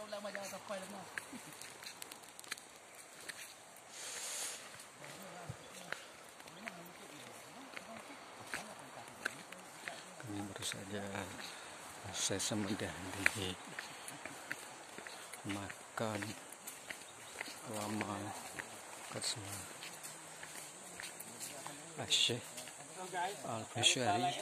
Ini baru saja saya semudah di makan lama bersama Syekh Al-Bashari.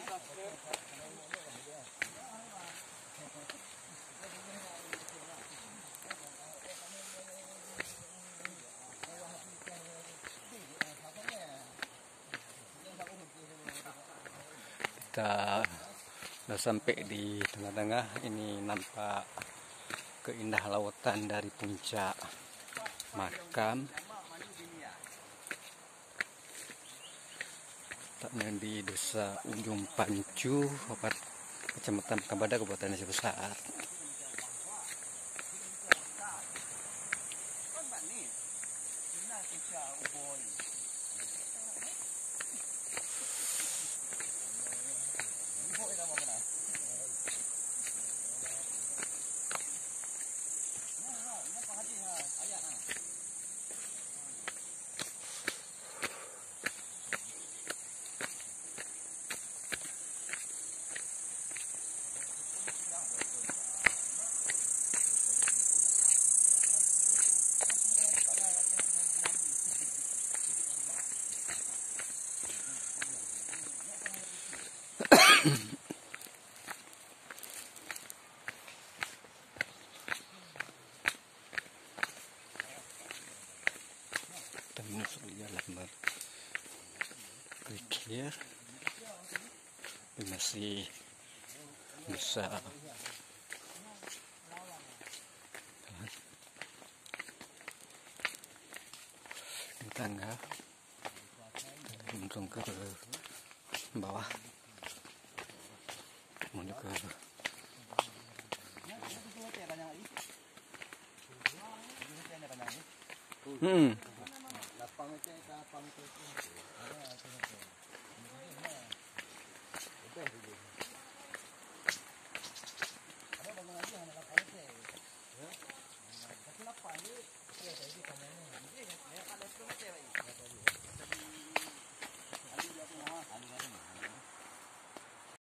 Kita sudah sampai di tengah-tengah. Ini nampak keindah lautan dari puncak makam. Letaknya di Desa Ujung Pancu, Kecamatan Kambada, Kabupaten Aceh Besar. Terus jalan berpikir masih bisa di tangga langsung ke bawah menuju ke lapang itu